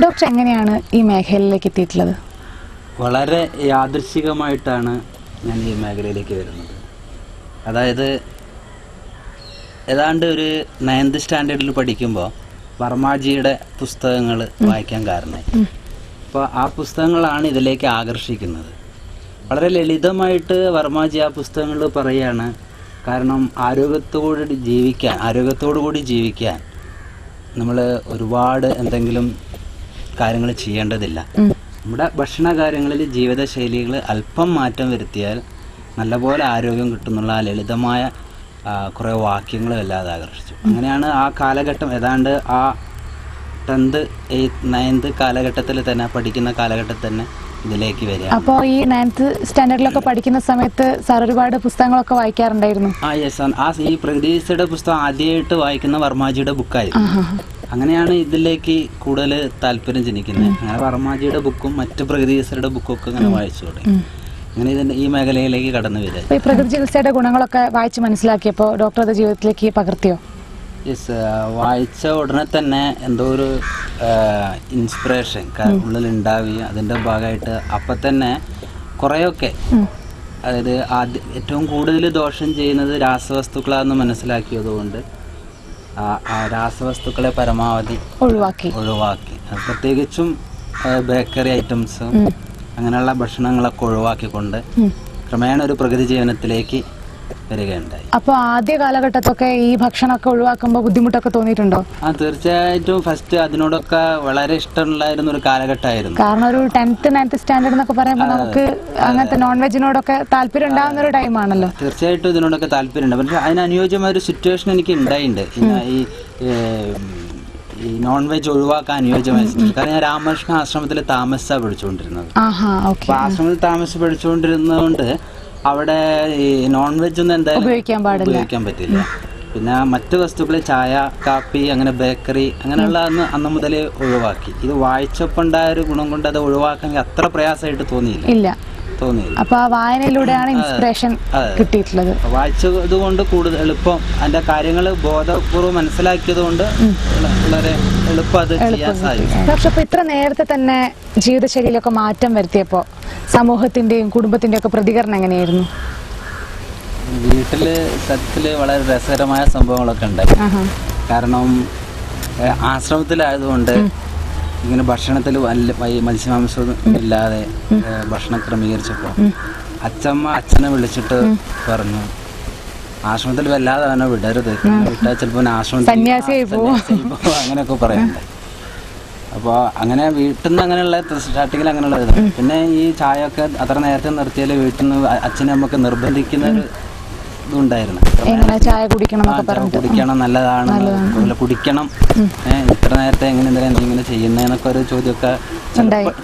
Doctor എങ്ങനെയാണ് ഈ മേഖലയിലേക്ക് എത്തിയിട്ടുള്ളത്? വളരെ യാദൃശ്ചികമായിട്ടാണ് ഞാൻ ഈ മേഖലയിലേക്ക് വരുന്നത്. അതായത് ഏതാണ്ട് ഒരു 9th സ്റ്റാൻഡേർഡിൽ പഠിക്കുമ്പോൾ വർമാജിയുടെ പുസ്തകങ്ങൾ വായിക്കാൻ കാരണമായി. അപ്പോൾ ആ പുസ്തകങ്ങളാണ് ഇതിലേക്ക് ആകർഷിക്കുന്നത്. വളരെ ലളിതമായിട്ട് വർമാജി ആ പുസ്തകങ്ങൾ പറയുകയാണ്, കാരണം ആരോഗ്യത്തോടു കൂടി ജീവിക്കാൻ നമ്മൾ ഒരുപാട് എന്തെങ്കിലും കാര്യങ്ങൾ ചെയ്യേണ്ടതില്ല. നമ്മുടെ ഭക്ഷണ കാര്യങ്ങളിൽ ജീവിതശൈലികൾ അല്പം മാറ്റം വരുത്തിയാൽ നല്ലപോലെ ആരോഗ്യം കിട്ടുന്നുള്ള ആ ലളിതമായ കുറേ വാക്യങ്ങൾ വല്ലാതെ ആകർഷിച്ചു. അങ്ങനെയാണ് ആ കാലഘട്ടം ഏതാണ്ട് ആ 10th 8th 9th കാലഘട്ടത്തിൽ തന്നെ പഠിക്കുന്ന കാലഘട്ടത്തിൽ തന്നെ ഇതിലേക്ക് വരിക. അപ്പോൾ ഈ 9th സ്റ്റാൻഡേർഡിലൊക്കെ പഠിക്കുന്ന സമയത്ത് സാർ ഒരുപാട് പുസ്തകങ്ങളൊക്കെ വായിക്കാറുണ്ടായിരുന്നു? ഈ പ്രകൃതിയുടെ പുസ്തകം ആദ്യമായിട്ട് വായിക്കുന്ന വർമാജിയുടെ ബുക്കായിരുന്നു. അങ്ങനെയാണ് ഇതിലേക്ക് കൂടുതൽ താല്പര്യം ജനിക്കുന്നത്. അങ്ങനെ വർമാജിയുടെ ബുക്കും മറ്റ് പ്രകൃതിയുടെ ബുക്കും ഒക്കെ അങ്ങനെ വായിച്ചു തുടങ്ങി. അങ്ങനെ ഇതിന്റെ ഈ മേഖലയിലേക്ക് കടന്നു വരിക. ഈ പ്രകൃതി ചികിത്സയുടെ ഗുണങ്ങളൊക്കെ വായിച്ച് മനസ്സിലാക്കിയപ്പോൾ ഡോക്ടർ അത് ജീവിതത്തിലേക്ക് പകർത്തിയോ? വായിച്ച ഉടനെ തന്നെ എന്തോ ഒരു ഇൻസ്പിറേഷൻ ഉള്ളിൽ ഉണ്ടാവുകയും അതിൻ്റെ ഭാഗമായിട്ട് അപ്പം തന്നെ കുറേയൊക്കെ, അതായത് ഏറ്റവും കൂടുതൽ ദോഷം ചെയ്യുന്നത് രാസവസ്തുക്കളാണെന്ന് മനസ്സിലാക്കിയതുകൊണ്ട് ആ രാസവസ്തുക്കളെ പരമാവധി ഒഴിവാക്കി, പ്രത്യേകിച്ചും ബേക്കറി ഐറ്റംസും അങ്ങനെയുള്ള ഭക്ഷണങ്ങളൊക്കെ ഒഴിവാക്കിക്കൊണ്ട് ക്രമേണ ഒരു പ്രകൃതി ജീവനത്തിലേക്ക് വരികയുണ്ടായി. അപ്പോൾ ആദ്യ കാലഘട്ടത്തൊക്കെ ഈ ഭക്ഷണമൊക്കെ ഒഴിവാക്കുമ്പോൾ ബുദ്ധിമുട്ടൊക്കെ തോന്നിയിട്ടുണ്ടോ? തീർച്ചയായിട്ടും ഫസ്റ്റ് അതിനോടൊക്കെ വളരെ ഇഷ്ടമുണ്ടായിരുന്ന ഒരു കാലഘട്ടമായിരുന്നു. കാരണം ഒരു 10th 9th സ്റ്റാൻഡേർഡ് എന്നൊക്കെ പറയുമ്പോൾ നമുക്ക് അങ്ങനത്തെ നോൺ വെജിനോടൊക്കെ താല്പര്യം ഉണ്ടാകുന്ന ഒരു ടൈമാണല്ലോ. തീർച്ചയായിട്ടും ഇതിനോടൊക്കെ താല്പര്യമുണ്ട്. പക്ഷെ അതിനനുയോജ്യമായ ഒരു സിറ്റുവേഷൻ എനിക്ക് ഉണ്ടായിട്ടുണ്ട്. ഈ നോൺ വെജ് ഒഴിവാക്കാൻ അനുയോജ്യമായ സിറ്റുവേഷൻ. കാരണം ഞാൻ രാമകൃഷ്ണ ആശ്രമത്തിൽ താമസിച്ചാണ് പഠിച്ചുകൊണ്ടിരുന്നത്. അപ്പോൾ ആശ്രമത്തിൽ താമസിച്ച് പഠിച്ചുകൊണ്ടിരുന്നതുകൊണ്ട് അവിടെ ഈ നോൺ വെജ് ഒന്നും എന്തായാലും ഉപയോഗിക്കാൻ പറ്റില്ല. പിന്നെ മറ്റു വസ്തുക്കൾ ചായ, കാപ്പി, അങ്ങനെ ബേക്കറി അങ്ങനെയുള്ള അന്ന് മുതലേ ഒഴിവാക്കി. ഇത് വായിച്ചപ്പോൾ ഉണ്ടായ ഒരു ഗുണം കൊണ്ട് അത് ഒഴിവാക്കാൻ അത്ര പ്രയാസമായിട്ട് തോന്നിയില്ല. അപ്പൊ ആ വായനയിലൂടെയാണ് ഇൻസ്പിറേഷൻ കിട്ടിയിട്ടുള്ളത്. വായിച്ചത് കൊണ്ട് കൂടുതൽ എളുപ്പം അതിന്റെ കാര്യങ്ങൾ ബോധപൂർവ്വം മനസ്സിലാക്കിയത് കൊണ്ട് വളരെ എളുപ്പം അത് ചെയ്യാൻ സാധിക്കും. പക്ഷെ അപ്പൊ ഇത്ര നേരത്തെ തന്നെ ജീവിതശൈലിയിലൊക്കെ മാറ്റം വരുത്തിയപ്പോ സമൂഹത്തിന്റെയും കുടുംബത്തിന്റെയും ഒക്കെ പ്രതികരണം എങ്ങനെയായിരുന്നു? വീട്ടില് സത്യത്തില് വളരെ രസകരമായ സംഭവങ്ങളൊക്കെ ഉണ്ടായി. കാരണം ആശ്രമത്തിലായതുകൊണ്ട് ഇങ്ങനെ ഭക്ഷണത്തിൽ മത്സ്യമാംസം ഇല്ലാതെ ഭക്ഷണം ക്രമീകരിച്ചപ്പോൾ അച്ഛനെ വിളിച്ചിട്ട് പറഞ്ഞു, ആശ്രമത്തിൽ വല്ലാതെ അവനെ വിടരുത്, വിട്ടാൽ ചിലപ്പോൾ ആശ്രമത്തിൽ അങ്ങനെയൊക്കെ പറയുന്നുണ്ട്. അപ്പോൾ അങ്ങനെ വീട്ടിൽ നിന്ന് അങ്ങനെയുള്ള സ്റ്റാർട്ടിങ്ങിൽ അങ്ങനെയുള്ള ഇതാണ്. പിന്നെ ഈ ചായ ഒക്കെ അത്ര നേരത്തെ നിർത്തിയാൽ വീട്ടിൽ നിന്ന് അച്ഛനെ നമുക്ക് നിർബന്ധിക്കുന്ന ഒരു ഇതുണ്ടായിരുന്നു. ചായ കുടിക്കണം, നല്ലതാണ്, കുടിക്കണം, ഇത്ര നേരത്തെ എങ്ങനെ ഇങ്ങനെ ചെയ്യുന്നതെന്നൊക്കെ ഒരു ചോദ്യമൊക്കെ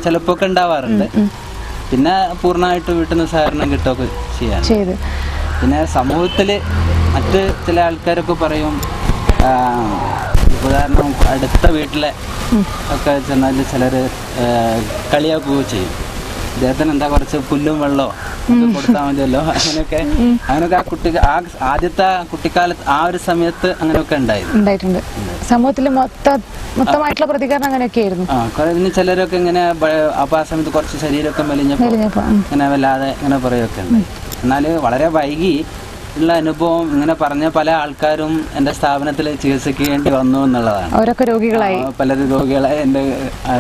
ചിലപ്പോ ഒക്കെ ഉണ്ടാവാറുണ്ട്. പിന്നെ പൂർണ്ണമായിട്ട് വീട്ടിൽ നിന്ന് സഹകരണം കിട്ടുകയൊക്കെ ചെയ്യാൻ. പിന്നെ സമൂഹത്തില് മറ്റ് ചില ആൾക്കാരൊക്കെ പറയും, ഉദാഹരണം അടുത്ത വീട്ടിലെ ഒക്കെ ചെന്നാൽ ചിലർ കളിയാക്കുകയോ ചെയ്യും. ഇദ്ദേഹത്തിന് എന്താ കുറച്ച് പുല്ലും വെള്ളമോ കൊടുത്താൽ മതിയല്ലോ, അങ്ങനെയൊക്കെ ആ ആദ്യത്തെ കുട്ടിക്കാലത്ത് ആ ഒരു സമയത്ത് അങ്ങനെയൊക്കെ ഉണ്ടായിട്ടുണ്ട്. സമൂഹത്തിൽ മൊത്തമായിട്ടുള്ള പ്രതികരണം അങ്ങനെയൊക്കെ ആയിരുന്നു. പിന്നെ ചിലരൊക്കെ ഇങ്ങനെ അപ്പൊ ആ സമയത്ത് കുറച്ച് ശരീരമൊക്കെ മെലിഞ്ഞപ്പോ ഇങ്ങനെ വല്ലാതെ ഇങ്ങനെ പറയുകയൊക്കെ ഉണ്ടായി. എന്നാൽ വളരെ വൈകി ഉള്ള അനുഭവം ഇങ്ങനെ പറഞ്ഞ പല ആൾക്കാരും എൻ്റെ സ്ഥാപനത്തിൽ ചികിത്സിക്കേണ്ടി വന്നു എന്നുള്ളതാണ്. പലരും രോഗികളായി. എൻ്റെ